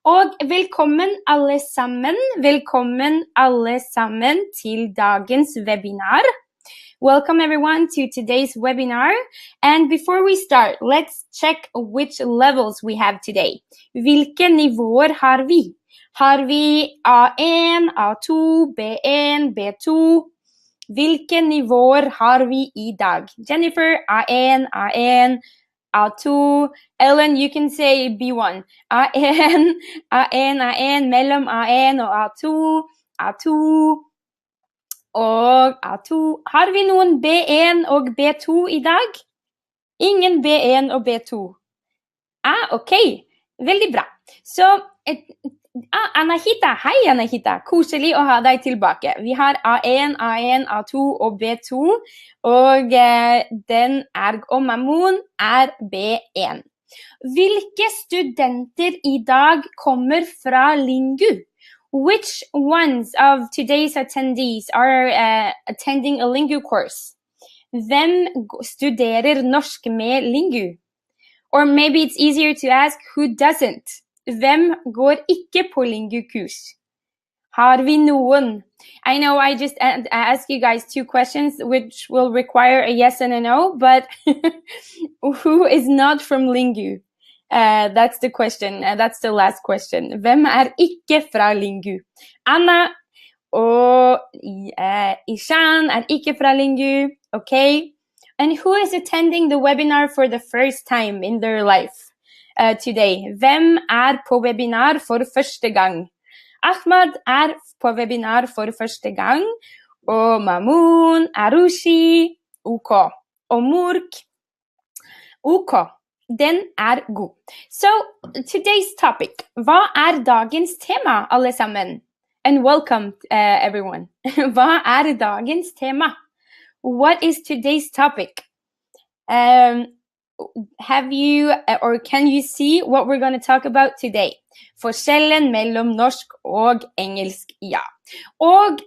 Og velkommen alle sammen til dagens webinar. Welcome everyone to today's webinar. And before we start, let's check which levels we have today. Hvilke nivåer har vi? Har vi A1, A2, B1, B2? Hvilke nivåer har vi i dag? Jennifer, A1, A1, A2. Ellen, you can say B1. A1, mellom A1 og A2, A2 og A2. Har vi noen B1 og B2 i dag? Ingen B1 og B2. Ok. Veldig bra. Så, Anahita. Hei, Anahita. Koselig å ha deg tilbake. Vi har A1, A2 og B2, og den og Mamun er B1. Hvilke studenter i dag kommer fra Lingu? Which ones of today's attendees are attending a Lingu course? Hvem studerer norsk med Lingu? Or maybe it's easier to ask, who doesn't? Hvem går ikke på Lingu-kurs? Har vi noen? I know I just asked you guys 2 questions, which will require a yes and a no, but who is not from Lingu? That's the question. That's the last question. Hvem er ikke fra Lingu? Anna og Ishan er ikke fra Lingu. Okay. And who is attending the webinar for the first time in their life today? Hvem er på webinar for første gang? Ahmad er på webinar for første gang, og Mamun, Arushi, OK. Og Murk, OK. Den er god. So, today's topic. Hva er dagens tema, alle sammen? And welcome, everyone. Hva er dagens tema? What is today's topic? Have you, or can you see what we're going to talk about today? Forskjellen mellom norsk og engelsk, ja. Og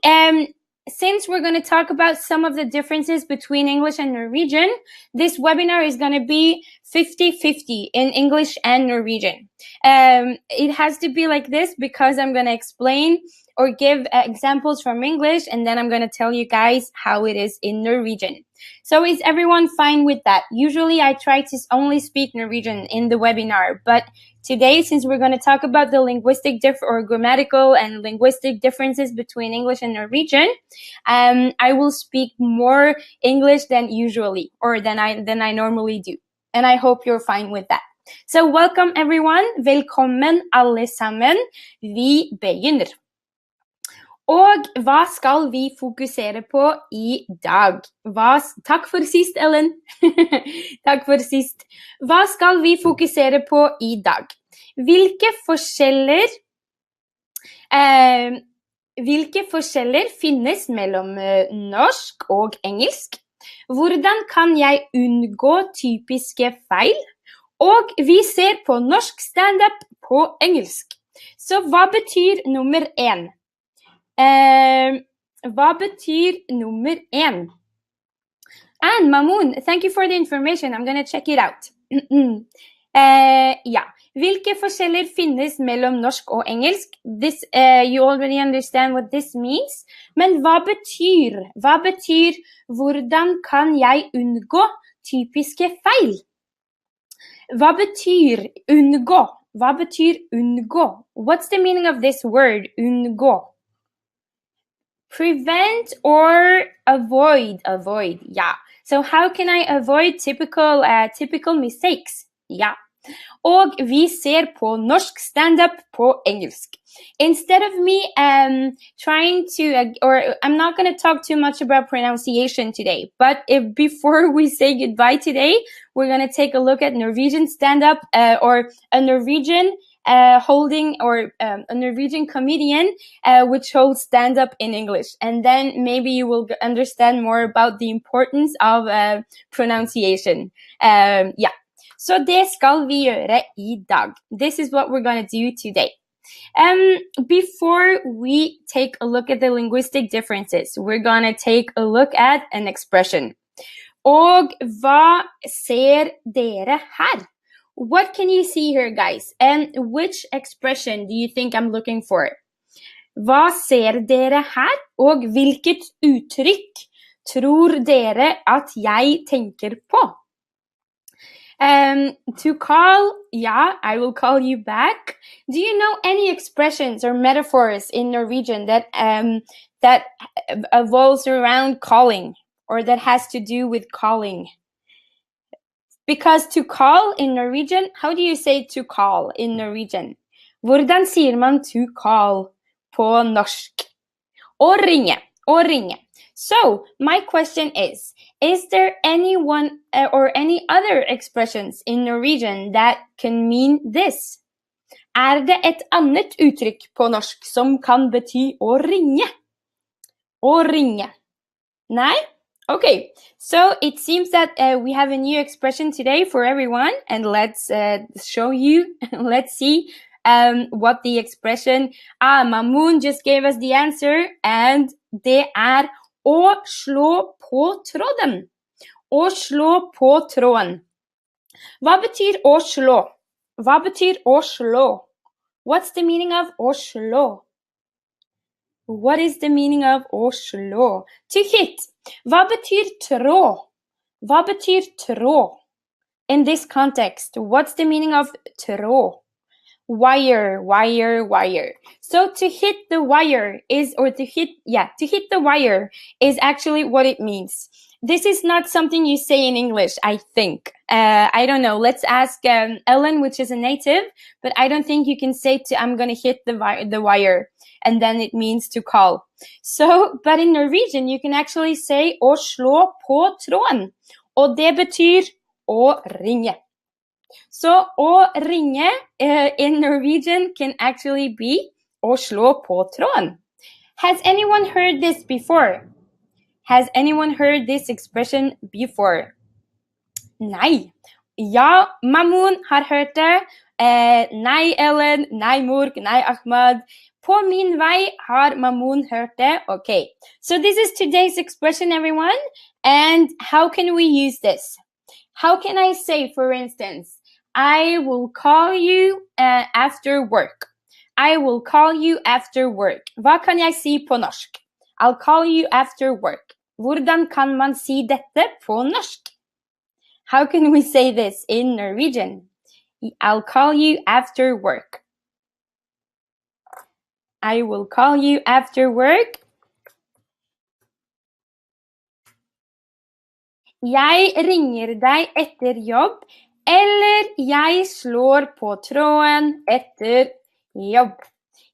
since we're going to talk about some of the differences between English and Norwegian, this webinar is going to be 50-50 in English and Norwegian. It has to be like this because I'm going to explain or give examples from English, and then I'm going to tell you guys how it is in Norwegian. So is everyone fine with that? Usually I try to only speak Norwegian in the webinar, but today, since we're going to talk about the linguistic or grammatical and linguistic differences between English and Norwegian, I will speak more English than usually, or than I normally do. And I hope you're fine with that. So welcome everyone. Velkommen alle sammen. Vi begynner. Og hva skal vi fokusere på i dag? Takk for sist, Ellen. Takk for sist. Hva skal vi fokusere på i dag? Hvilke forskjeller finnes mellom norsk og engelsk? Hvordan kan jeg unngå typiske feil? Og vi ser på norsk stand-up på engelsk. Så hva betyr nummer 1? Hva betyr nummer 1? And Mamun, thank you for the information. I'm going to check it out. Ja. Hvilke forskjeller finnes mellom norsk og engelsk? This, you already understand what this means. Men hva betyr? Hvordan kan jeg unngå typiske feil? Hva betyr unngå? What's the meaning of this word, unngå? Prevent or avoid, yeah. So how can I avoid typical mistakes? Yeah. Og vi ser på norsk stand-up på engelsk. Instead of me trying to, or I'm not going to talk too much about pronunciation today, but before we say goodbye today, we're going to take a look at Norwegian stand-up or a Norwegian a Norwegian comedian which holds stand-up in English. And then maybe you will understand more about the importance of pronunciation. Yeah. Så det skal vi gjøre i dag. This is what we're going to do today. Before we take a look at the linguistic differences, we're going to take a look at an expression. Og hva ser dere her? what can you see here, guys? And which expression do you think I'm looking for? Hva ser dere her, og hvilket uttrykk tror dere at jeg tenker på? To call, yeah, I will call you back. Do you know any expressions or metaphors in Norwegian that evolves around calling, or that has to do with calling? Because to call in Norwegian, how do you say to call in Norwegian? Hvordan sier man to call på norsk? Å ringe, å ringe. So, my question is there anyone or any other expressions in Norwegian that can mean this? Det et annet uttrykk på norsk som kan bety å ringe? Å ringe. Nei? Okay, so it seems that we have a new expression today for everyone, and let's show you, let's see what the expression, Mamoon just gave us the answer, and det å slå på tråden. Å slå på tråden. Hva betyr å slå? Hva betyr å slå? What's the meaning of å slå? What is the meaning of å slå? To hit. Hva betyr trå? Hva betyr trå? In this context, what's the meaning of trå? Wire, wire, wire. So to hit the wire is, or to hit the wire is actually what it means. This is not something you say in English, I think. I don't know. Let's ask Ellen, which is a native, but I don't think you can say I'm going to hit the wire, and then it means to call. So, but in Norwegian, you can actually say å slå på tråden, og det betyr å ringe. So, å ringe in Norwegian can actually be å slå på tråden. Has anyone heard this before? Has anyone heard this expression before? Nei. Ja, Mamoon har hørt det. Nei, Ellen. Nei, Mork. Nei, Ahmad. På min vei har Mamoon hørt det. Okay. So this is today's expression, everyone. And how can we use this? How can I say, for instance, I will call you after work. I will call you after work. Hva kan jeg si på norsk? I'll call you after work. Hvordan kan man si dette på norsk? How can we say this in Norwegian? I'll call you after work. I will call you after work. Jeg ringer deg etter jobb, eller jeg slår på tråden etter jobb.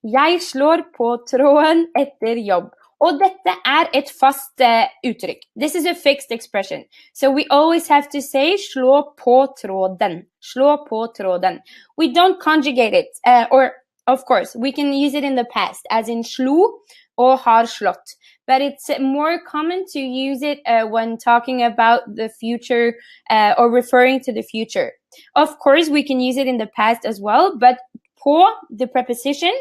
Jeg slår på tråden etter jobb. Og dette et fast uttrykk. This is a fixed expression. So we always have to say slå på tråden. Slå på tråden. We don't conjugate it. Or, of course, we can use it in the past, as in slo og har slått. But it's more common to use it when talking about the future or referring to the future. Of course, we can use it in the past as well, but på, the preposition,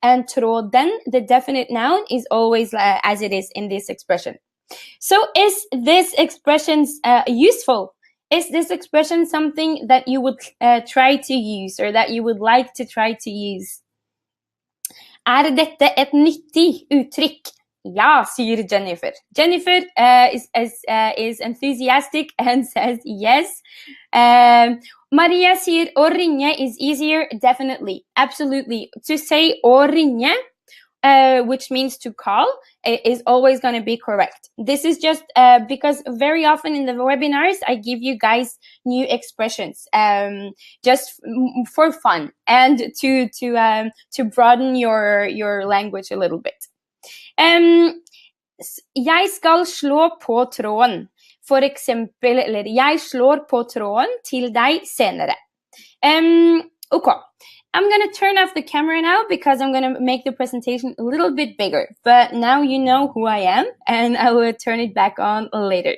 and tråden, the definite noun, is always as it is in this expression. So is this expression useful? Is this expression something that you would try to use, or that you would like to try to use? Dette et nyttig uttrykk? Ja, sier Jennifer. Jennifer is enthusiastic and says yes. Maria sier å ringe is easier. Definitely, absolutely. To say å ringe, which means to call, is always going to be correct. This is just because very often in the webinars, I give you guys new expressions, just for fun and to broaden your language a little bit. Jeg skal slå på tråden. For eksempel, eller jeg slår på tråden til deg senere. Okay. I'm going to turn off the camera now because I'm going to make the presentation a little bit bigger. But now you know who I am, and I will turn it back on later.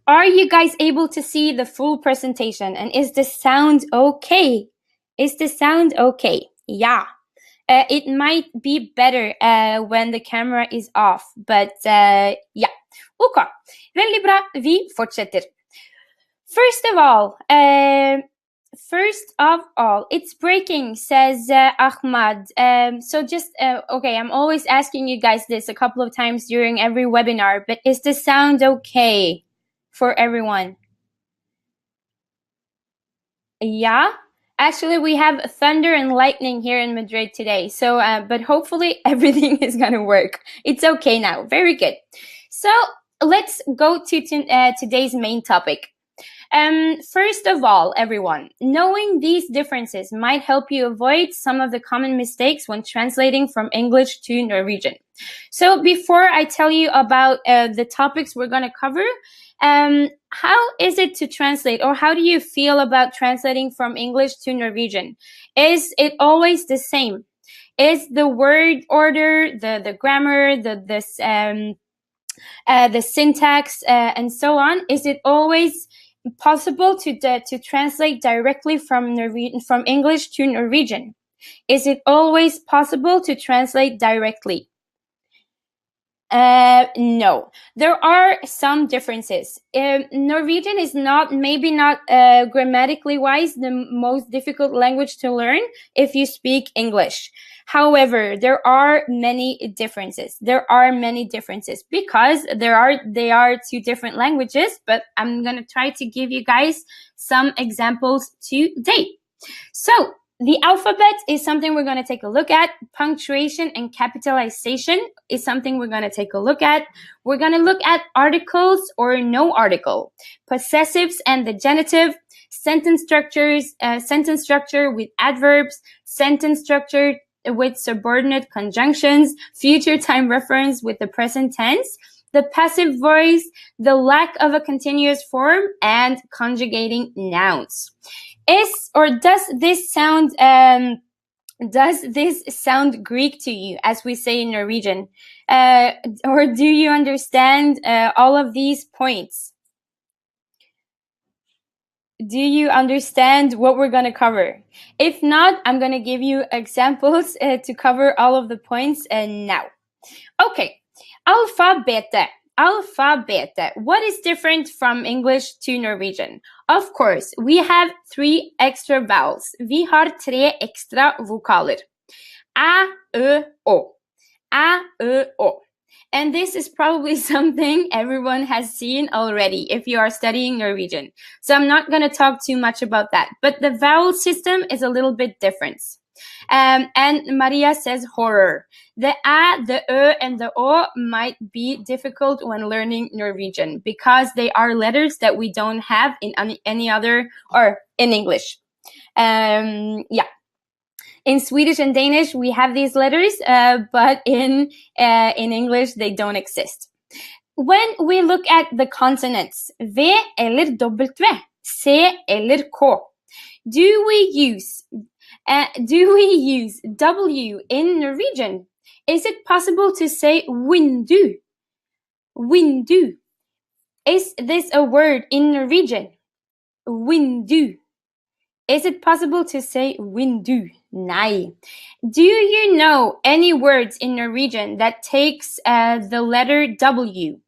Are you guys able to see the full presentation? And is the sound okay? Is the sound okay? Yeah. It might be better when the camera is off, but yeah. Okay. Veldig bra. Vi fortsetter. First of all, it's breaking, says Ahmad. So just, okay, I'm always asking you guys this a couple of times during every webinar, but is the sound okay for everyone? Yeah? Actually, we have thunder and lightning here in Madrid today. So, but hopefully everything is gonna work. It's okay now. Very good. So let's go to today's main topic. First of all, everyone, knowing these differences might help you avoid some of the common mistakes when translating from English to Norwegian. So before I tell you about the topics we're going to cover, how is it to translate, or how do you feel about translating from English to Norwegian? Is it always the same? Is the word order, the grammar, the syntax, and so on, is it always possible to translate directly from English to Norwegian? Is it always possible to translate directly? No, there are some differences. Norwegian is maybe not grammatically wise the most difficult language to learn if you speak English. However, there are many differences. Because they are two different languages, but I'm going to try to give you guys some examples today. So, the alphabet is something we're going to take a look at. Punctuation and capitalization is something we're going to take a look at. We're going to look at articles or no article, possessives and the genitive, sentence structure with adverbs, sentence structure with subordinate conjunctions, future time reference with the present tense, the passive voice, the lack of a continuous form, and conjugating nouns. Does this sound Greek to you, as we say in Norwegian? Or do you understand all of these points? Do you understand what we're going to cover? If not, I'm going to give you examples to cover all of the points now. Okay, alfabetet. What is different from English to Norwegian? Of course, we have 3 extra vowels. Vi har 3 extra vokaler. A, Ø, Å. A, Ø, Å. And this is probably something everyone has seen already if you are studying Norwegian. So I'm not going to talk too much about that. But the vowel system is a little bit different. And Maria says horror. The A, the Ö, and the O might be difficult when learning Norwegian because they are letters that we don't have in any other, or in English. Yeah. In Swedish and Danish, we have these letters, but in English, they don't exist. When we look at the consonants, V eller W, C eller K, do we use W in Norwegian? Is it possible to say windu? Windu. Is this a word in Norwegian? Windu. Is it possible to say windu? Nei. Do you know any words in Norwegian that takes the letter W?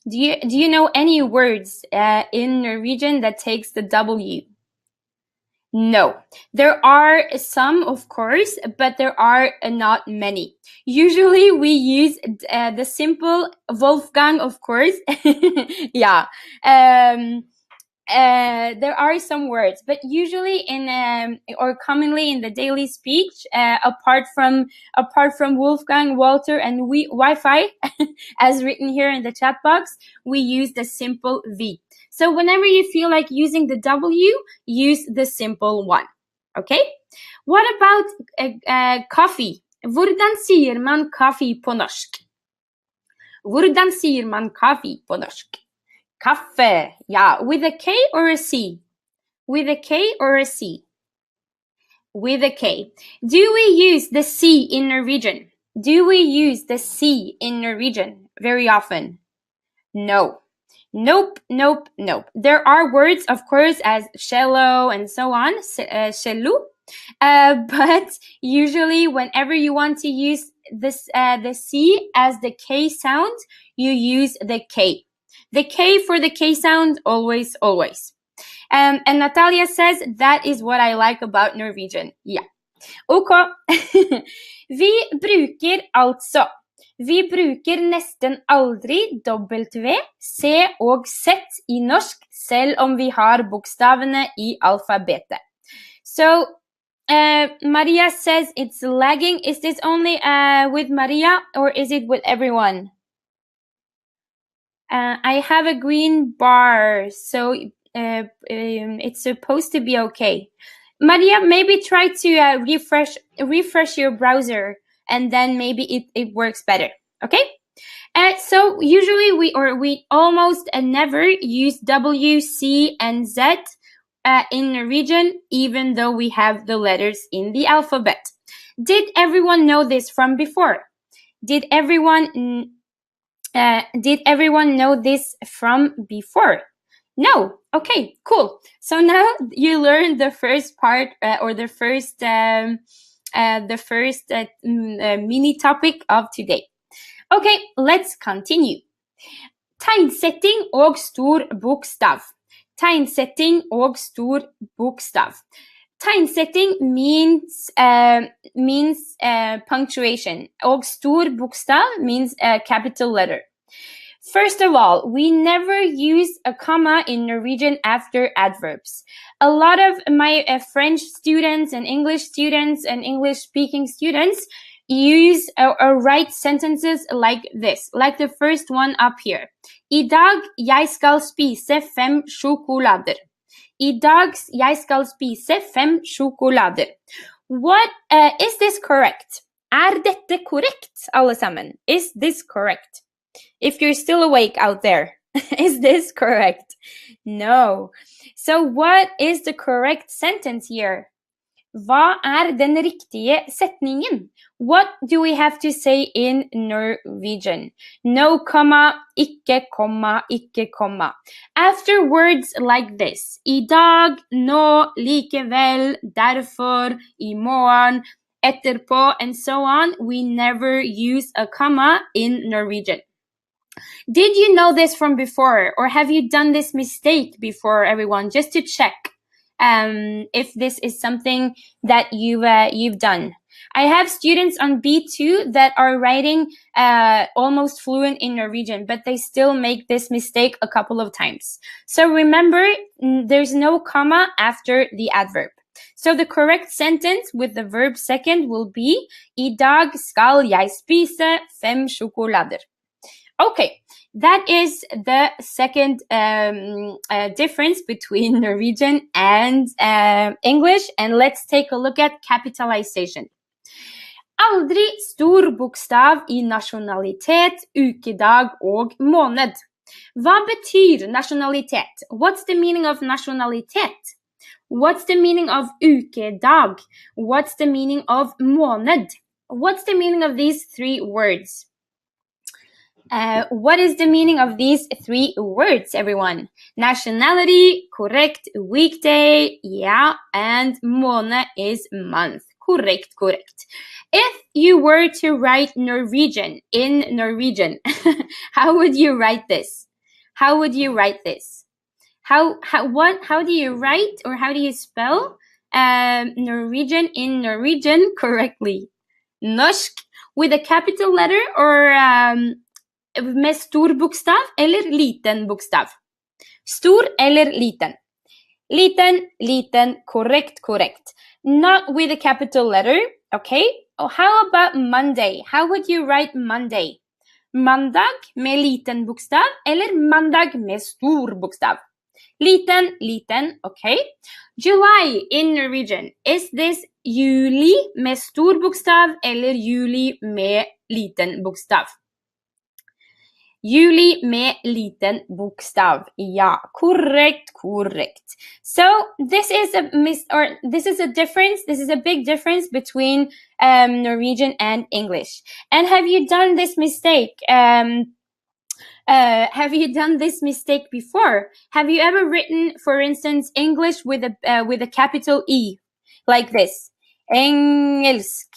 Do you know any words in Norwegian that takes the W? No. There are some, of course, but there are not many. Usually we use the simple Wolfgang, of course. Yeah. There are some words, but usually or commonly in the daily speech, apart from Wolfgang, Walter, and Wi-Fi, as written here in the chat box, we use the simple V. So whenever you feel like using the W, use the simple one. Okay? What about coffee? Hvordan sier man kaffe på norsk? Hvordan sier man kaffe på norsk? Kaffe, yeah, with a K or a C? With a K or a C? With a K. Do we use the C in Norwegian? Do we use the C in Norwegian very often? No. Nope. There are words, of course, as cello and so on, cello, but usually whenever you want to use the C as the K sound, you use the K. The K for the K sound, always, always. And Natalia says, that is what I like about Norwegian. Yeah. Ok. Vi bruker altså. Vi bruker nesten aldri W, C og Z i norsk, selv om vi har bokstavene i alfabetet. So, Maria says it's lagging. Is this only with Maria or is it with everyone? I have a green bar, so it's supposed to be okay. Maria, maybe try to refresh your browser, and then maybe it works better. Okay. So usually we almost never use W, C, and Z in Norwegian, even though we have the letters in the alphabet. Did everyone know this from before? Did everyone know this from before? No. Okay, cool. So now you learned the first part or the first mini topic of today. Okay, let's continue. Tegnsetting og stor bokstav. Tegnsetting og stor bokstav. Tegnsetting means punctuation. Og stor bokstav means a capital letter. First of all, we never use a comma in Norwegian after adverbs. A lot of my French students and English speaking students use or write sentences like this, like the first one up here. I dag jeg skal spise 5 sjokolader. I dag jeg skal spise 5 sjokolader. What is this correct? Dette korrekt, alle sammen? Is this correct? If you're still awake out there, is this correct? No. So what is the correct sentence here? Hva den riktige setningen? What do we have to say in Norwegian? No comma, ikke komma, ikke komma. After words like this, I dag, nå, likevel, derfor, i morgen, etterpå, and so on, we never use a comma in Norwegian. Did you know this from before, or have you done this mistake before, everyone? Just to check if this is something that you've done. I have students on B2 that are writing almost fluent in Norwegian, but they still make this mistake a couple of times. So remember, there's no comma after the adverb. So the correct sentence with the verb second will be I dag skal jeg spise 5 sjokolader. Okay, that is the second difference between Norwegian and English, and let's take a look at capitalization. Aldri stor bokstav I nasjonalitet, ukedag og måned. Hva betyr nasjonalitet? What's the meaning of nationalitet? What's the meaning of ukedag? What's the meaning of måned? What's the meaning of these 3 words? What is the meaning of these 3 words, everyone? Nationality, correct. Weekday, yeah. And måned is month. Correct, correct. If you were to write Norwegian in Norwegian, how would you write this? How would you write this? How do you write or how do you spell Norwegian in Norwegian correctly? Norsk with a capital letter or med stor bokstav eller liten bokstav? Stor eller liten? Liten, liten, correct, correct. Not with a capital letter, okay? Oh, how about Monday? How would you write Monday? Mandag med liten bokstav eller mandag med stor bokstav? Liten, liten, okay? July in Norwegian. Is this juli med stor bokstav eller juli med liten bokstav? Juli med liten bokstav. Ja, correct, correct. So this is a difference. This is a big difference between Norwegian and English. And have you done this mistake? Have you done this mistake before? Have you ever written, for instance, English with a capital E, like this? Engelsk.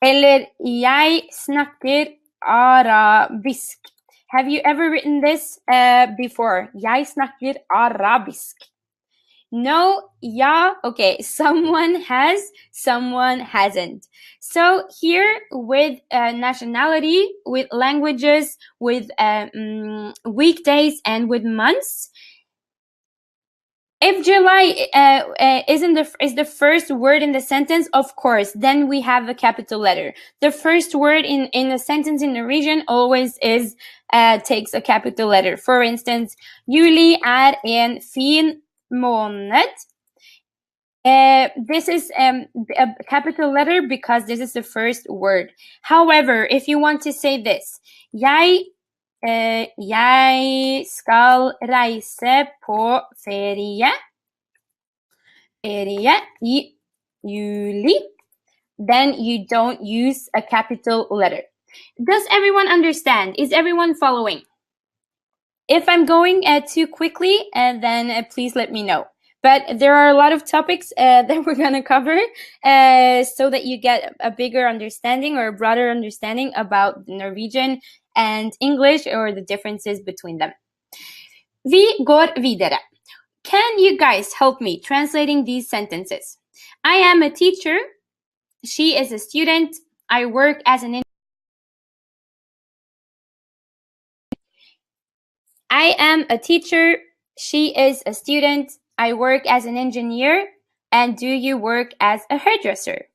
Eller jeg snakker arabisk. Have you ever written this before? Jeg snakker arabisk. No, yeah, okay. Someone has, someone hasn't. So here with nationality, with languages, with weekdays, and with months, if July is the first word in the sentence, of course, then we have a capital letter. The first word in a sentence in Norwegian always takes a capital letter. For instance, juli en fin måned. This is a capital letter because this is the first word. However, if you want to say this, jeg skal reise på ferie i juli, then you don't use a capital letter. Does everyone understand? Is everyone following? If I'm going too quickly, then please let me know. But there are a lot of topics that we're going to cover so that you get a bigger understanding or a broader understanding about Norwegian and English or the differences between them. Vi går videre. Can you guys help me translating these sentences? I am a teacher. She is a student. I work as an I am a teacher. She is a student. I work as an engineer. And do you work as a hairdresser?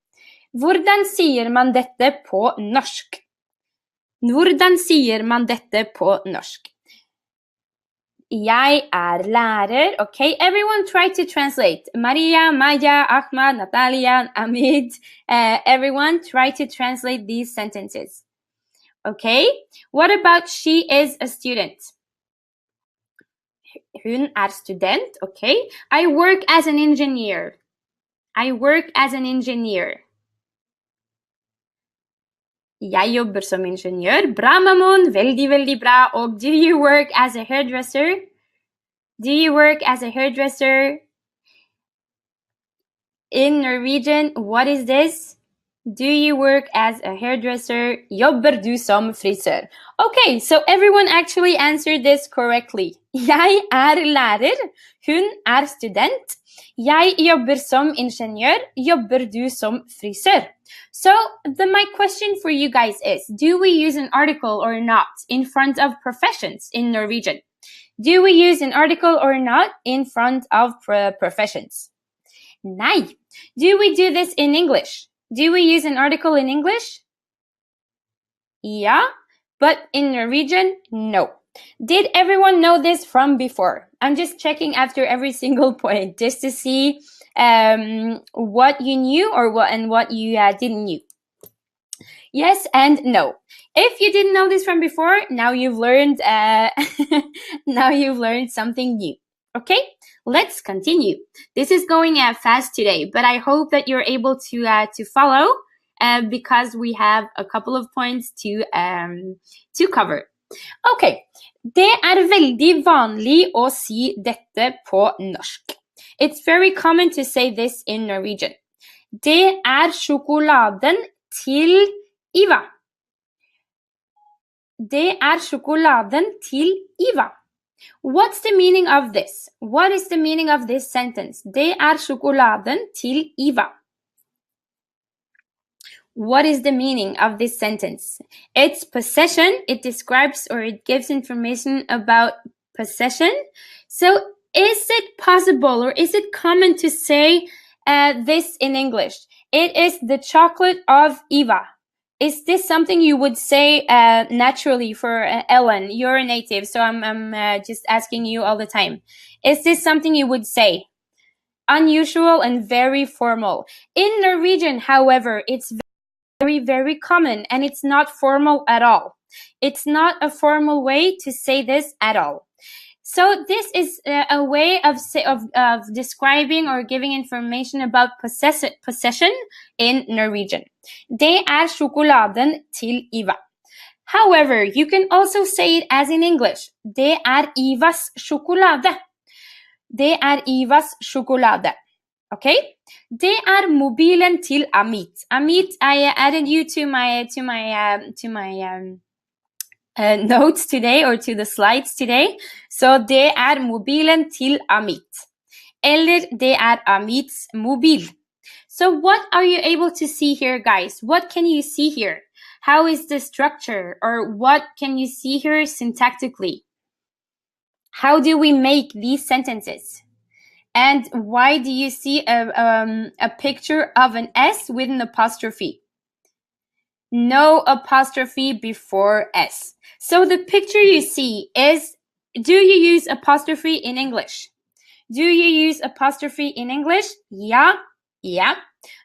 Hvordan sier man dette på norsk? Hvordan sier man dette på norsk? Jeg lærer. Okay, everyone try to translate. Maria, Maya, Ahmad, Natalia, Amid. Everyone try to translate these sentences. Okay, what about she is a student? Hun student, okay. I work as an engineer. I work as an engineer. Jeg jobber som ingeniør. Bra, Mamoun. Veldig, veldig bra. Og do you work as a hairdresser? Do you work as a hairdresser? In Norwegian, what is this? Do you work as a hairdresser? Jobber du som frisør? Okay, so everyone actually answered this correctly. Jeg lærer. Hun student. Jeg jobber som ingeniør. Jobber du som frisør? So my question for you guys is, do we use an article or not in front of professions in Norwegian? Do we use an article or not in front of professions? Nei. Do we do this in English? Do we use an article in English? Yeah, but in Norwegian, no. Did everyone know this from before? I'm just checking after every single point just to see what you knew or what you didn't knew. Yes and no. If you didn't know this from before, now you've learned something new. Okay, let's continue. This is going fast today, but I hope that you're able to follow because we have a couple of points to cover. Okay, det veldig vanlig å si dette på norsk. It's very common to say this in Norwegian. Det sjokoladen til Iva. Det sjokoladen til Iva. What's the meaning of this? What is the meaning of this sentence? Det sjokoladen til Iva. What is the meaning of this sentence? It's possession. It describes or it gives information about possession. So is it possible or is it common to say this in English? It is the chocolate of Eva. Is this something you would say naturally for Ellen? You're a native, so I'm just asking you all the time. Is this something you would say? Unusual and very formal. In Norwegian, however, it's very, very common and it's not formal at all. It's not a formal way to say this at all. So this is a way of describing or giving information about possession in Norwegian. Det sjokoladen til Iva. However, you can also say it as in English. Det Ivas sjokolade. Det Ivas sjokolade. Okay? Det mobilen til Amit. Amit, I added you to my notes today or to the slides today. Så det mobilen til Amit. Eller det Amits mobil. So what are you able to see here, guys? What can you see here? How is the structure, or what can you see here syntactically? How do we make these sentences? And why do you see a picture of an S with an apostrophe? No apostrophe before S. So the picture you see is, do you use apostrophe in English? Do you use apostrophe in English? Ja. Yeah.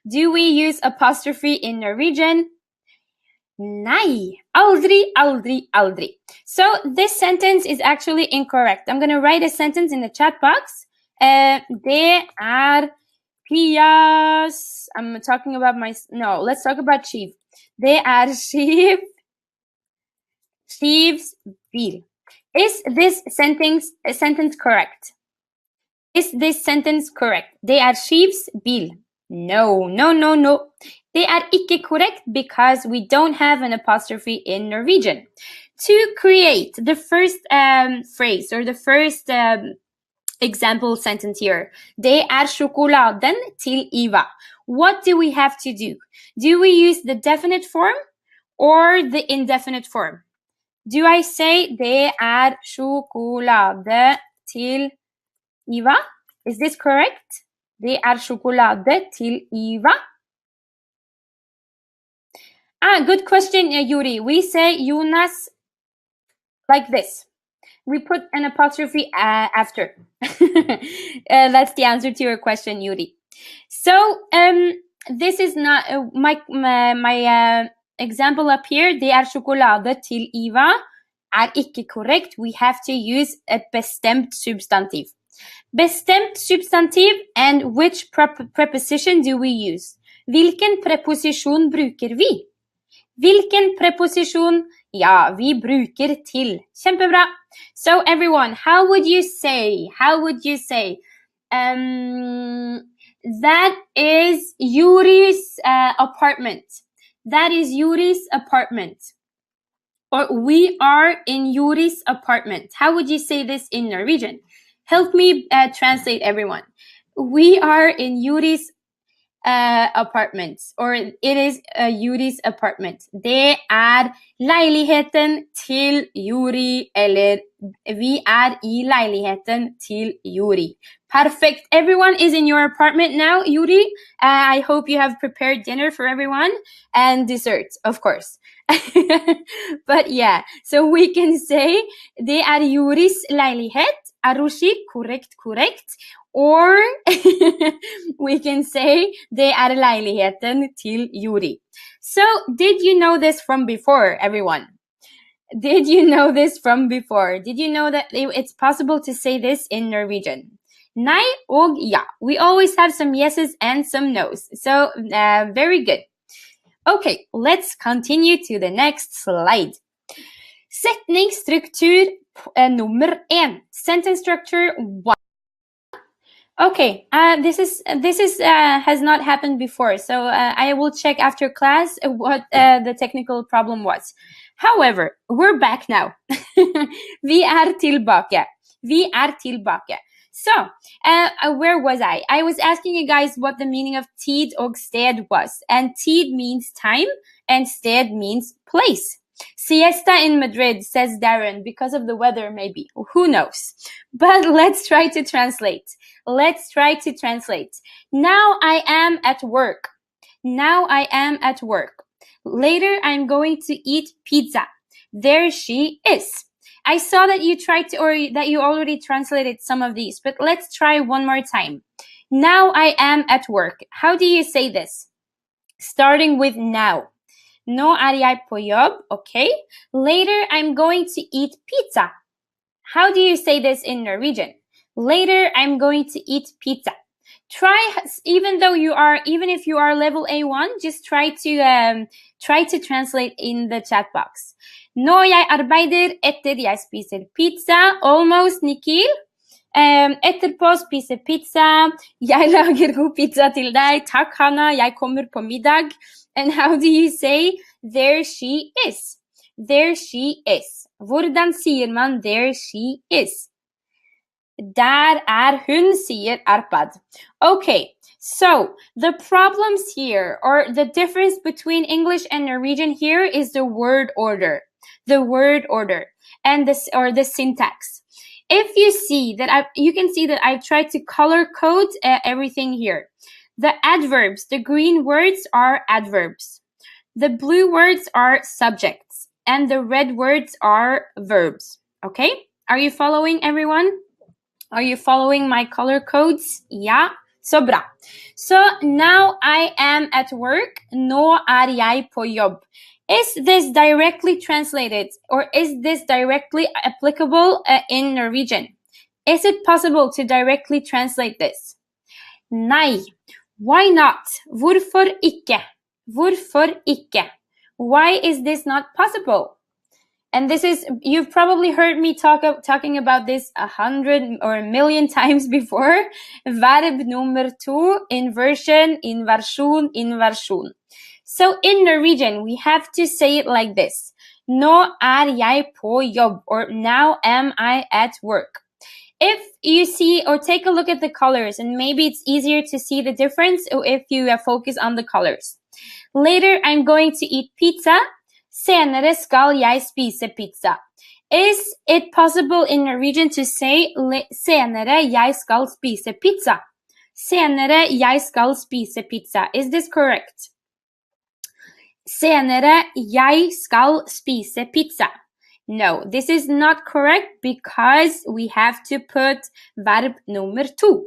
Do we use apostrophe in Norwegian? Nei. Aldri, aldri, aldri. So this sentence is actually incorrect. I'm going to write a sentence in the chat box. Det Pias. I'm talking about no, let's talk about Shiv. Det Shiv's bil. Is this sentence correct? Is this sentence correct? Det Shiv's bil. No, no, no, no. Det ikke correct because we don't have an apostrophe in Norwegian. To create the first phrase or the first example sentence here, det sjokoladen til Iva. What do we have to do? Do we use the definite form or the indefinite form? Do I say det sjokolade til Iva? Is this correct? Det sjokolade til Iva. Good question, Yuri. We say Jonas like this. We put an apostrophe after. That's the answer to your question, Yuri. So this is not my example up here. Det sjokolade til Iva ikke correct. We have to use a bestemt substantiv. Bestemt substantiv, and which preposition do we use? Hvilken preposisjon bruker vi? Hvilken preposisjon? Ja, vi bruker til. Kjempebra. So everyone, how would you say? That is Yuri's apartment. That is Yuri's apartment. Or we are in Yuri's apartment. How would you say this in Norwegian? Help me translate, everyone. We are in Yuri's apartment, or it is Yuri's apartment. Det leiligheten til Yuri, eller vi i leiligheten til Yuri. Perfect. Everyone is in your apartment now, Yuri. I hope you have prepared dinner for everyone and dessert, of course. But yeah, so we can say det Yuris leilighet. Arushi, correct. Or we can say det leiligheten til Yuri. So did you know this from before, everyone? Did you know this from before? Did you know that it's possible to say this in Norwegian? Nei og ja. We always have some yeses and some nos. So very good. Okay, let's continue to the next slide. Setningsstruktur nummer 1. Sentence structure 1. Okay, this has not happened before, so I will check after class what the technical problem was. However, we're back now. Vi tilbake. So, where was I? I was asking you guys what the meaning of tid og sted was. And tid means time, and sted means place. Siesta in Madrid, says Darren, because of the weather, maybe. Who knows? But let's try to translate. Now I am at work. Later I'm going to eat pizza. There she is. I saw that you tried to, or that you already translated some of these, but let's try one more time. Now I am at work. How do you say this? Starting with now. Nå jeg på jobb, okay? Later I'm going to eat pizza. How do you say this in Norwegian? Later I'm going to eat pizza. Try, even if you are level A1, just try to translate in the chat box. Nå jeg arbeider etter jeg spiser pizza. Almost, Nikhil. Etterpå spiser pizza. Jeg lager god pizza til deg. Takk, Hanna. Jeg kommer på middag. And how do you say there she is? there she is. Hvordan sier man there she is? Der hun, sier Arpad. Okay, so the problems here, or the difference between English and Norwegian here, is the word order. The word order and this, or the syntax. If you see that you can see that I've tried to color code everything here. The adverbs, the green words are adverbs. The blue words are subjects, and the red words are verbs. Okay? Are you following, everyone? Are you following my color codes? Ja, så bra. So now I am at work. Nå jeg på jobb. Is this directly translated, or is this directly applicable in Norwegian? Is it possible to directly translate this? Nei. Why not? Hvorfor ikke? Hvorfor ikke? Why is this not possible? And this is, you've probably heard me talking about this 100 or a million times before. Verb nummer 2, inversion, inversjon, inversjon. So in Norwegian, we have to say it like this. Nå jeg på jobb, or now am I at work. If you see, or take a look at the colors, and maybe it's easier to see the difference if you focus on the colors. Later, I'm going to eat pizza. Senere skal jeg spise pizza. Is it possible in Norwegian to say senere jeg skal spise pizza? Senere jeg skal spise pizza. Is this correct? Senere jeg skal spise pizza. No, this is not correct because we have to put verb nummer 2.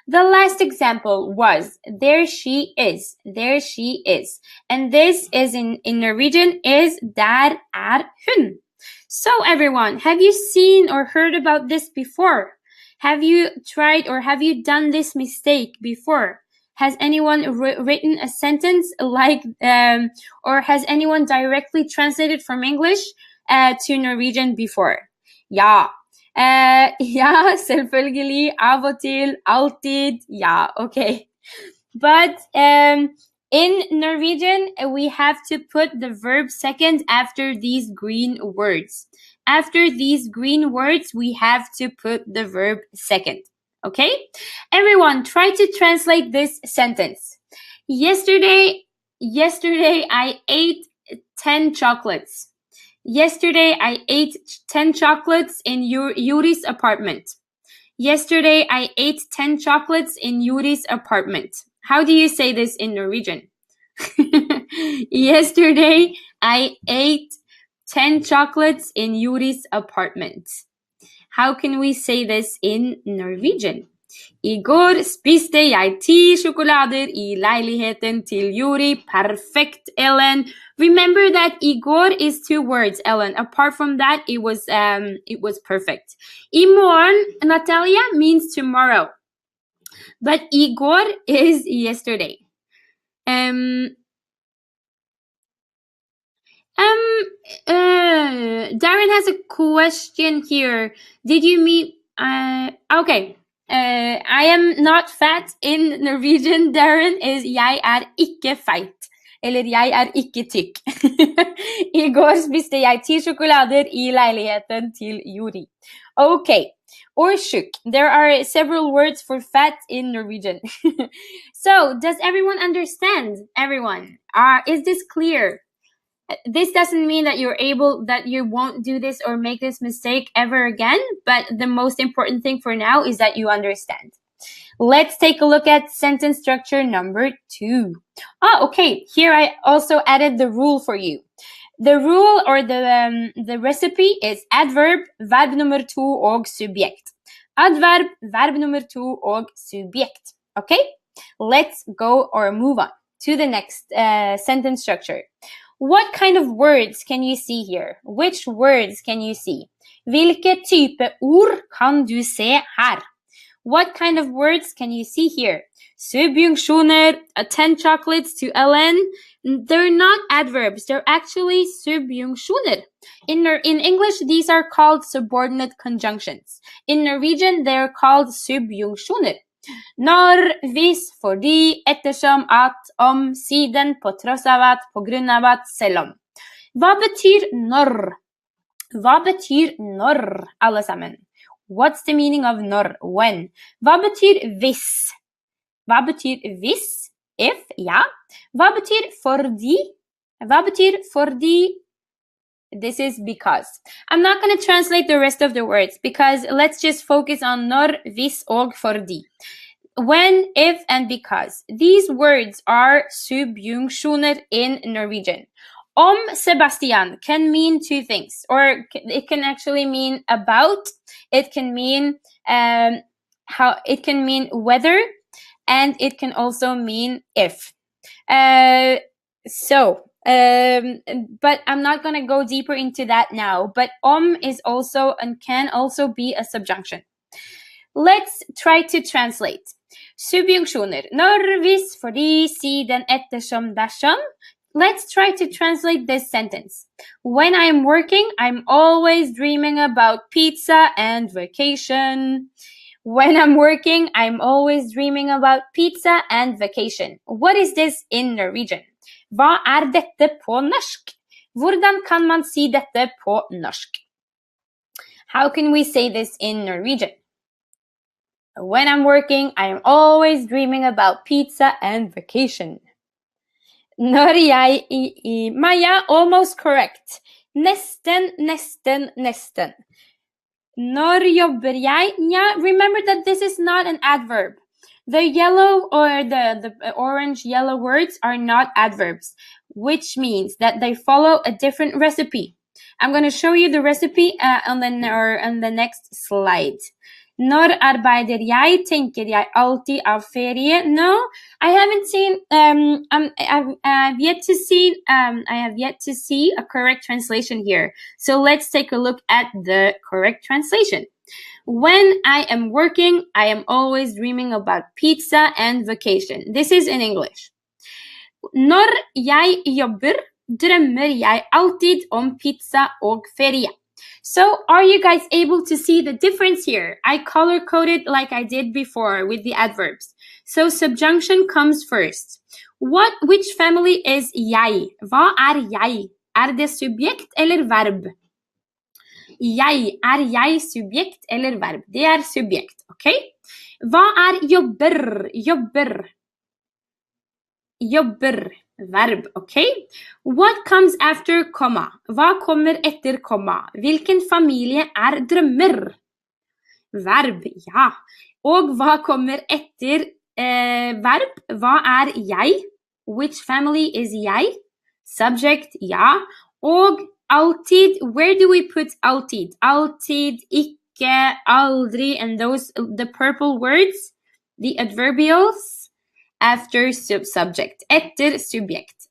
The last example was there she is, there she is. And this is in Norwegian is der hun. So everyone, have you seen or heard about this before? Have you tried or have you done this mistake before? Has anyone written a sentence like, or has anyone directly translated from English to Norwegian before? Ja. Ja, selvfølgelig, av og til, alltid, ja, okay. But in Norwegian, we have to put the verb second after these green words. After these green words, we have to put the verb second. Okay? Everyone, try to translate this sentence. Yesterday I ate 10 chocolates. Yesterday, I ate 10 chocolates in Yuri's apartment. Yesterday, I ate 10 chocolates in Yuri's apartment. How do you say this in Norwegian? Yesterday, I ate 10 chocolates in Yuri's apartment. How can we say this in Norwegian? I går spiste jeg 10 sjokolader I leiligheten til Yuri. Perfekt, Ellen. Remember that I går is 2 words, Ellen. Apart from that, it was perfect. I morgen, Natalia, means tomorrow. But I går is yesterday. Darren has a question here. Did you meet... okay. I am not fat in Norwegian, Darren, is jeg ikke feit. Eller jeg ikke tykk. I går spiste jeg 10 sjokolader I leiligheten til Yuri. Okay. Or tjukk. There are several words for fat in Norwegian. So, does everyone understand? Everyone? Is this clear? This doesn't mean that you won't do this or make this mistake ever again, but the most important thing for now is that you understand. Let's take a look at sentence structure number 2. Okay. Here I also added the rule for you. The rule or the recipe is adverb, verb nummer 2 og subjekt. Adverb, verb nummer 2 og subjekt. Okay? Let's go or move on to the next sentence structure. What kind of words can you see here? Which words can you see? Hvilke type ord kan du se her? What kind of words can you see here? Subjunksjoner, 10 chocolates to Ellen. They're not adverbs. They're actually subjunksjoner. In English, these are called subordinate conjunctions. In Norwegian, they're called subjunksjoner. Når, hvis, fordi, ettersom, at, om, siden, på tross av at, på grunn av at, selv om. Hva betyr når? Hva betyr når, alle sammen? What's the meaning of når? When? Hva betyr hvis? Hva betyr hvis? If, ja. Hva betyr fordi? Hva betyr fordi? This is because. I'm not going to translate the rest of the words because let's just focus on når, hvis og fordi. When, if, and because. These words are subjunksjoner in Norwegian. Sebastian can mean two things, or it can actually mean about, it can mean it can mean whether, and it can also mean if. But I'm not going to go deeper into that now. But is also and can also be a subjunction. Let's try to translate. Subjunksjoner. Når, hvis, fordi, siden, ettersom, dersom. Let's try to translate this sentence. When I'm working, I'm always dreaming about pizza and vacation. When I'm working, I'm always dreaming about pizza and vacation. What is this in Norwegian? Hva dette på norsk? Hvordan kan man si dette på norsk? How can we say this in Norwegian? When I'm working, I'm always dreaming about pizza and vacation. Når jeg Maya, almost correct. Nesten. Når jobber jeg? Yeah, remember that this is not an adverb. The yellow or the orange yellow words are not adverbs, which means that they follow a different recipe. I'm going to show you the recipe on the next slide. Når arbeider jeg? Tenker jeg alltid av ferie? No, I haven't seen. I have yet to see a correct translation here. So let's take a look at the correct translation. When I am working, I am always dreaming about pizza and vacation. This is in English. Når jeg jobber, drømmer jeg alltid om pizza og ferie. So are you guys able to see the difference here? I color-coded like I did before with the adverbs. So subjunction comes first. Which family is jeg? Hva jeg? Det subjekt eller verb? Jeg subjekt eller verb? Det subjekt, okay? Hva jobber? Jobber, verb, okay? What comes after komma? Hva kommer etter komma? Hvilken familie drømmer? Verb, ja. Og hva kommer etter verb? Hva jeg? Which family is jeg? Subject, ja. Og alltid, where do we put alltid? Alltid, ikke, aldri, and the purple words, the adverbials, after subject, etter subjekt.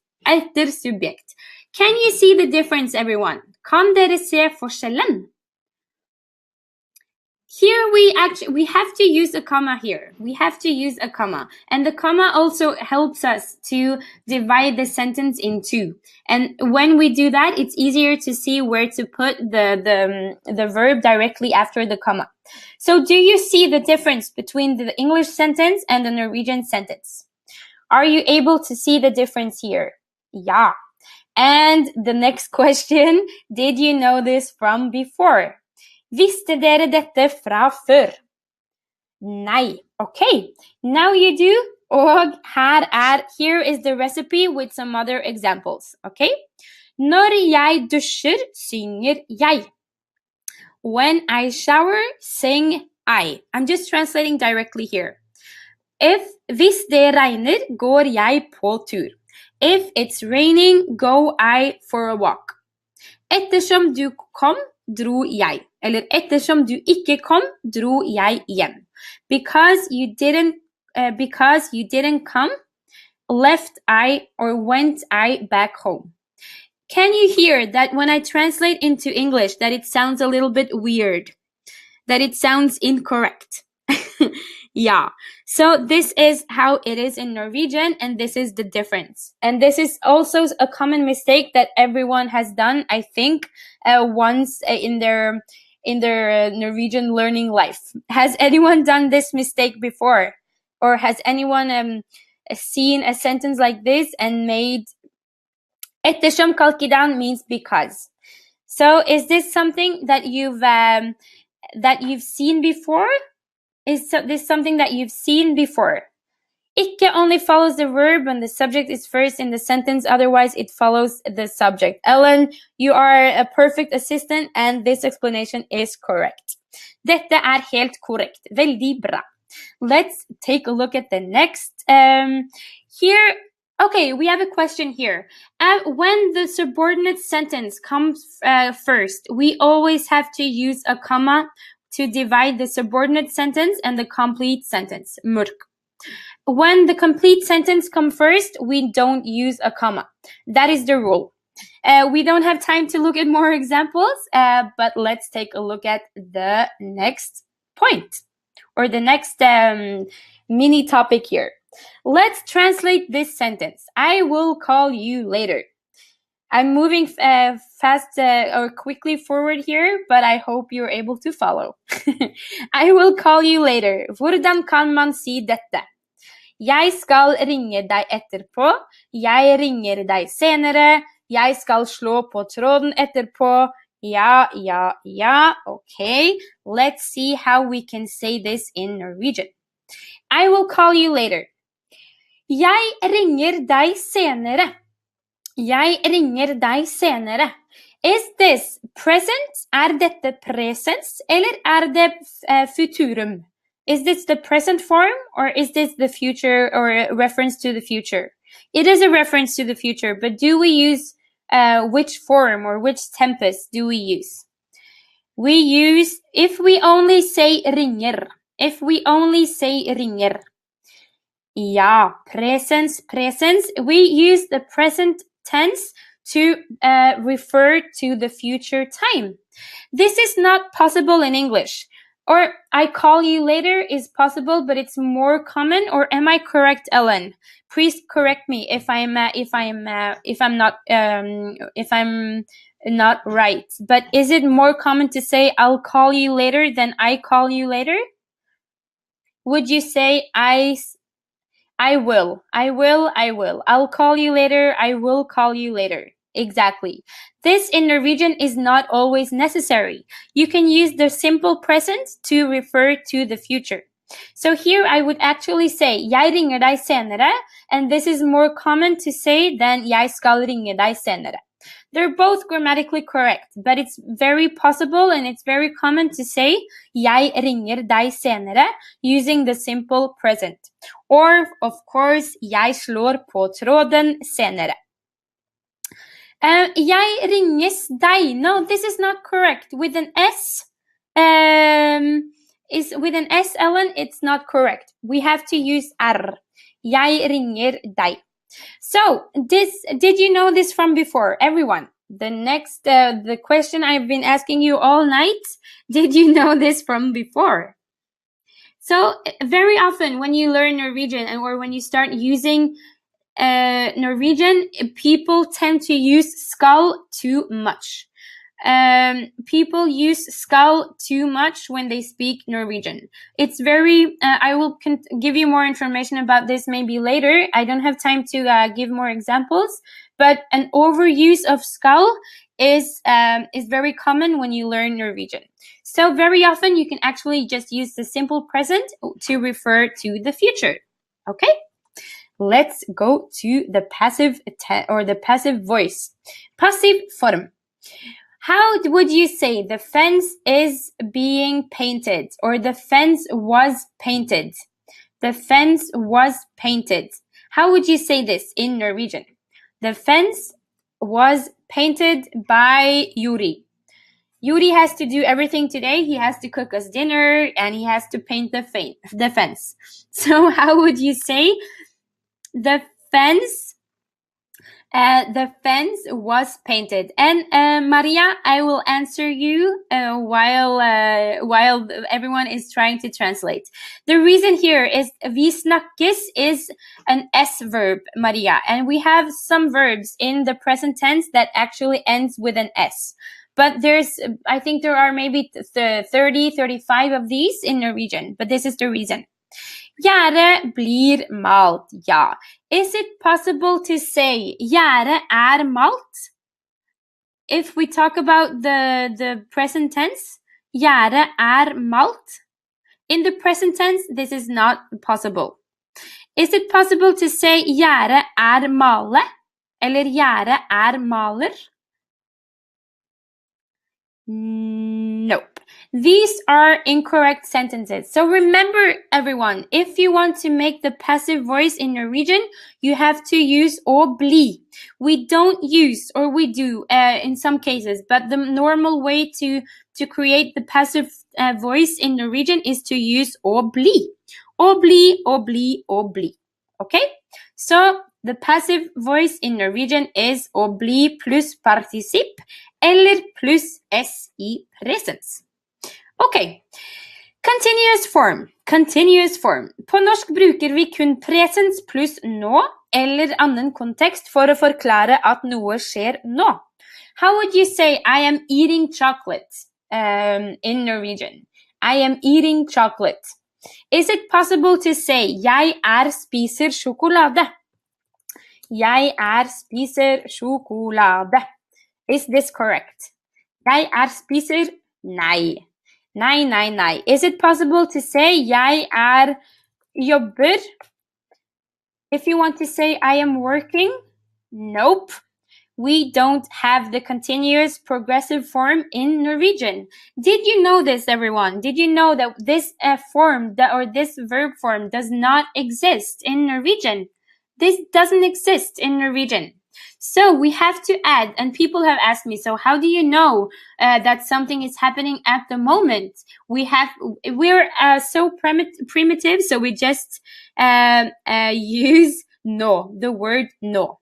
Can you see the difference, everyone? Kan dere se forskjellen? Here we have to use a comma here. We have to use a comma. And the comma also helps us to divide the sentence in two. And when we do that, it's easier to see where to put the verb directly after the comma. So do you see the difference between the English sentence and the Norwegian sentence? Are you able to see the difference here? Yeah. And the next question, did you know this from before? Visste dere dette fra før? Nei. Okay, now you do. Og here is the recipe with some other examples. Okay? Når jeg dusjer, synger jeg. When I shower, sing I. I'm just translating directly here. Hvis det regner, går jeg på tur. If it's raining, go I for a walk. Ettersom du kom, dro jeg. Eller ettersom du ikke kom, dro jeg hjem. Because you didn't come, left I or went I back home. Can you hear that when I translate into English that it sounds a little bit weird? That it sounds incorrect? Yeah. So this is how it is in Norwegian, and this is the difference. And this is also a common mistake that everyone has done, I think, once in their Norwegian learning life. Has anyone done this mistake before? Or has anyone seen a sentence like this and made Ettersom kalkidan means because. So is this something that you've seen before? Is this something that you've seen before? Ikke only follows the verb when the subject is first in the sentence, otherwise it follows the subject. Ellen, you are a perfect assistant, and this explanation is correct. Dette helt korrekt. Veldig bra. Let's take a look at the next. Here, okay, we have a question here. When the subordinate sentence comes first, we always have to use a comma to divide the subordinate sentence and the complete sentence. Mørk. When the complete sentence comes first, we don't use a comma. That is the rule. We don't have time to look at more examples, but let's take a look at the next point, or the next mini topic here. Let's translate this sentence. I will call you later. I'm moving fast or quickly forward here, but I hope you're able to follow. I will call you later. Hvordan kan man si dette? Jeg skal ringe deg etterpå. Jeg ringer deg senere. Jeg skal slå på tråden etterpå. Ja. Okay, let's see how we can say this in Norwegian. I will call you later. Jeg ringer deg senere. Jeg ringer deg senere. Is this present? Dette presens, eller det futurum? Is this the present form, or is this the future, or a reference to the future? It is a reference to the future, but do we use which form or which tempus do we use? We use, if we only say ringer. If we only say ringer. Ja, presens. We use the present tense to refer to the future time. This is not possible in English. Or I call you later is possible, but it's more common. Or am I correct, Ellen? Please correct me if I'm not right. But is it more common to say I'll call you later than I call you later? Would you say I will? I'll call you later. I will call you later. Exactly. This in Norwegian is not always necessary. You can use the simple present to refer to the future. So here I would actually say jeg ringer deg senere, and this is more common to say than jeg skal ringe deg senere. They're both grammatically correct, but it's very possible and it's very common to say jeg ringer deg senere using the simple present. Or, of course, jeg slår på tråden senere. Jeg ringes deg. No, this is not correct. With an S, with an S, Ellen, it's not correct. We have to use R. Jeg ringer deg. So, did you know this from before? Everyone, the next, the question I've been asking you all night, did you know this from before? So, very often when you learn Norwegian or when you start using Norwegian, people tend to use skal too much. People use skal too much when they speak Norwegian. It's very, I will give you more information about this maybe later. I don't have time to give more examples, but an overuse of skal is very common when you learn Norwegian. So very often you can actually just use the simple present to refer to the future. Okay? Let's go to the passive or the passive voice. Passive form. How would you say the fence is being painted, or the fence was painted? The fence was painted. How would you say this in Norwegian? The fence was painted by Yuri. Yuri has to do everything today. He has to cook us dinner and he has to paint the fence. So how would you say the fence was painted? And Maria, I will answer you while everyone is trying to translate. The reason here is vi snakkes is an S verb, Maria, and we have some verbs in the present tense that actually ends with an S. But I think there are maybe 30, 35 of these in Norwegian, but this is the reason. Gjerdet blir malt, ja. Is it possible to say gjære malt? If we talk about the present tense, gjære malt. In the present tense, this is not possible. Is it possible to say gjære male? Eller gjære maler? Nope. These are incorrect sentences. So remember, everyone, if you want to make the passive voice in Norwegian, you have to use å bli. We don't use, or we do in some cases, but the normal way to create the passive voice in Norwegian is to use å bli. Å bli, å bli, å bli. Okay? So the passive voice in Norwegian is å bli plus participp, eller plus s i presens. Ok, continuous form. Continuous form. På norsk bruker vi kun presens pluss nå, eller annen kontekst for å forklare at noe skjer nå. How would you say I am eating chocolate in Norwegian? I am eating chocolate. Is it possible to say jeg spiser sjokolade? Jeg spiser sjokolade. Is this correct? Jeg spiser? Nei. Nei, nei, nei. Is it possible to say jeg jobber? If you want to say I am working? Nope. We don't have the continuous progressive form in Norwegian. Did you know this, everyone? Did you know that this form, or this verb form, does not exist in Norwegian? This doesn't exist in Norwegian. So we have to add, and people have asked me, so how do you know that something is happening at the moment? We're so primitive, so we just use no, the word no.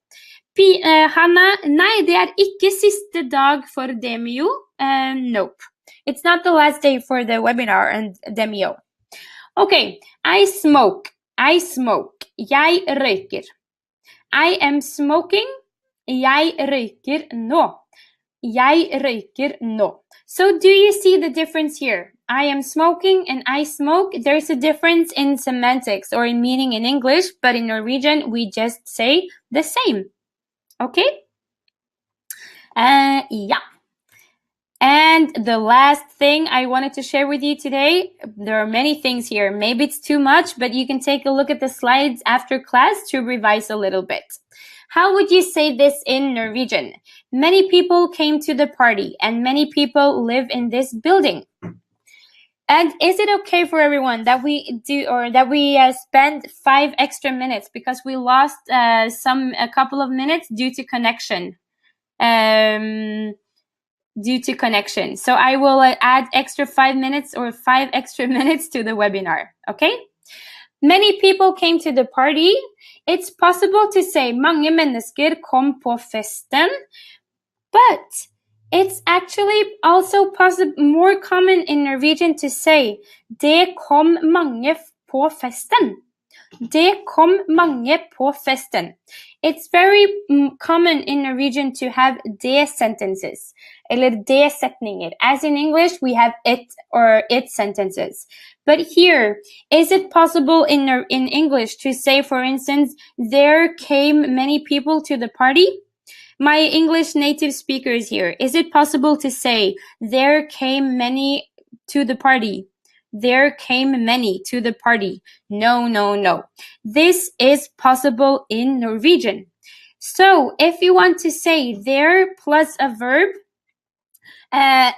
Hanna, nei, det ikke siste dag for Demio. Nope. It's not the last day for the webinar and Demio. Okay, I smoke. I smoke. Jeg røyker. I am smoking. Jeg røyker nå. Jeg røyker nå. So do you see the difference here? I am smoking and I smoke. There's a difference in semantics or in meaning in English, but in Norwegian we just say the same. Okay? Yeah. And the last thing I wanted to share with you today, there are many things here. Maybe it's too much, but you can take a look at the slides after class to revise a little bit. How would you say this in Norwegian? Many people came to the party and many people live in this building. And is it okay for everyone that we spend 5 extra minutes because we lost a couple of minutes due to connection? So I will add extra 5 minutes or 5 extra minutes to the webinar, okay? Many people came to the party. It's possible to say mange mennesker kom på festen, but it's actually also more common in Norwegian to say det kom mange på festen. Det kom mange på festen. It's very common in Norwegian to have det sentences, eller det setninger. As in English, we have it or it sentences. But here, is it possible in English to say, for instance, there came many people to the party? My English native speakers here, is it possible to say, there came many to the party? There came many to the party. No, no, no. This is possible in Norwegian. So if you want to say there plus a verb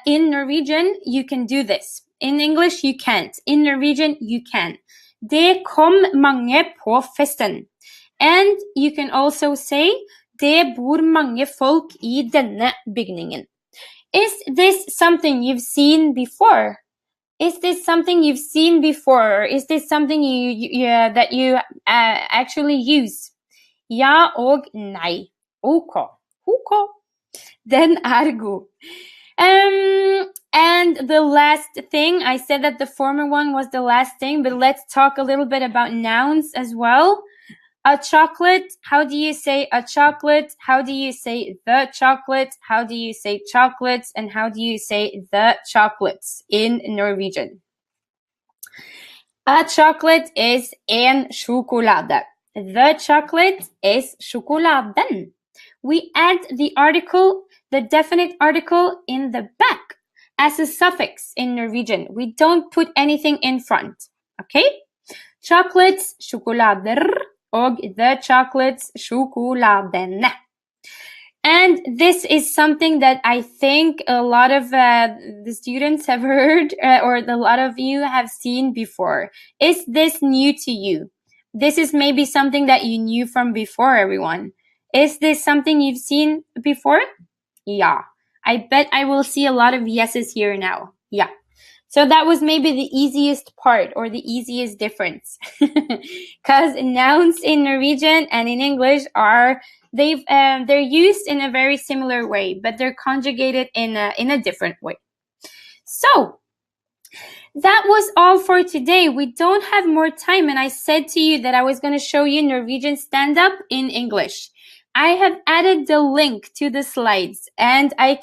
in Norwegian, you can do this. In English, you can't. In Norwegian, you can. Det kom mange på festen. And you can also say, det bor mange folk i denne bygningen. Is this something you've seen before? Is this something you've seen before? Or is this something that you actually use? Ja og nei. Ok. Ok. Den god. And the last thing, I said that the former one was the last thing, but let's talk a little bit about nouns as well. A chocolate, how do you say a chocolate? How do you say the chocolate? How do you say chocolates? And how do you say the chocolates in Norwegian? A chocolate is en sjokolade. The chocolate is sjokoladen. We add the article, the definite article, in the back as a suffix in Norwegian. We don't put anything in front. Okay? Chocolates, sjokolader, og the chocolates, sjokoladene. And this is something that I think a lot of the students have heard, or a lot of you have seen before. Is this new to you? This is maybe something that you knew from before, everyone. Is this something you've seen before? Yeah. I bet I will see a lot of yeses here now. Yeah. So that was maybe the easiest part, or the easiest difference. Because nouns in Norwegian and in English they're used in a very similar way, but they're conjugated in a different way. So that was all for today. We don't have more time, and I said to you that I was going to show you Norwegian stand-up in English. I have added the link to the slides, and I'm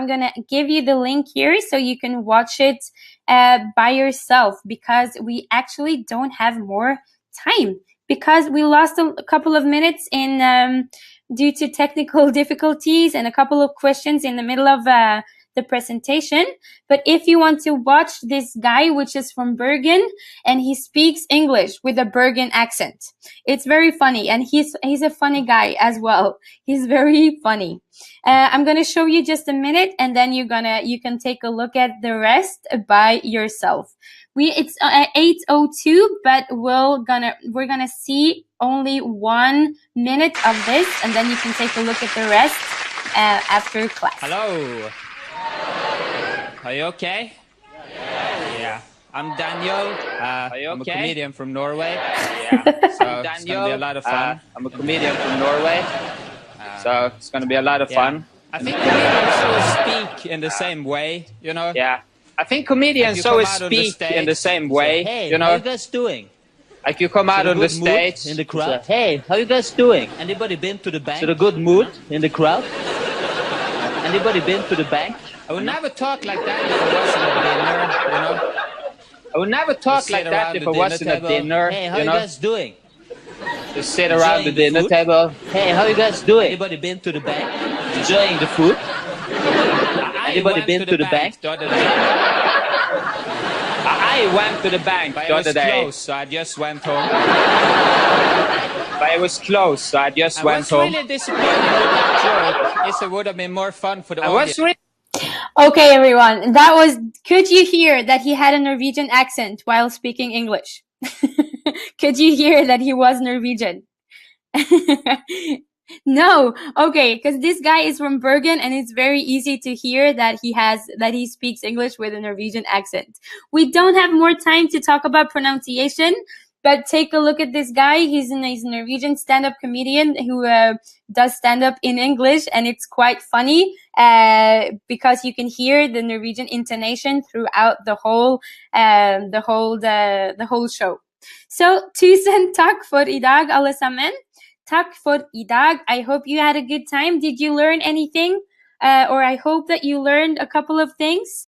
going to give you the link here so you can watch it by yourself, because we actually don't have more time, because we lost a couple of minutes due to technical difficulties and a couple of questions in the middle of the presentation. But if you want to watch this guy, which is from Bergen, and he speaks English with a Bergen accent, it's very funny, and he's a funny guy as well. He's very funny. I'm gonna show you just a minute, and then you can take a look at the rest by yourself. It's 8:02, but we're gonna see only 1 minute of this, and then you can take a look at the rest after class. Hello. Are you okay? Yeah. I'm Daniel. I'm a comedian from Norway. Yeah. So it's gonna be a lot of fun. I'm a comedian from Norway. So it's gonna be a lot of fun. I think comedians always speak in the same way, you know? Yeah. I think comedians always speak in the same way, hey, you know? how you guys doing? Like you come out on the stage. In the crowd. Hey, how you guys doing? Anybody been to the bank? To the good mood in the crowd? Anybody been to the bank? I would never talk like that if I wasn't at dinner, you know? I would never talk like that if I wasn't at dinner, Hey, how you you know? guys doing? Just sit around the dinner food? table. Hey, how you guys doing? Anybody been to the bank? Enjoying the food? Anybody been to the bank? The other day. I went to the bank But the it was other day. close, so I just went home. But it was close, so I just I went was home. really disappointed with that joke. It would have been more fun for the I audience. was really Okay, everyone, could you hear that he had a Norwegian accent while speaking English? Could you hear that he was Norwegian? No, okay, because this guy is from Bergen, and it's very easy to hear that he speaks English with a Norwegian accent. We don't have more time to talk about pronunciation, but take a look at this guy. He's a Norwegian stand-up comedian who does stand-up in English, and it's quite funny because you can hear the Norwegian intonation throughout the whole show. So, tusen takk for I dag, alle sammen. Takk for I dag. I hope you had a good time. Did you learn anything? Or I hope that you learned a couple of things.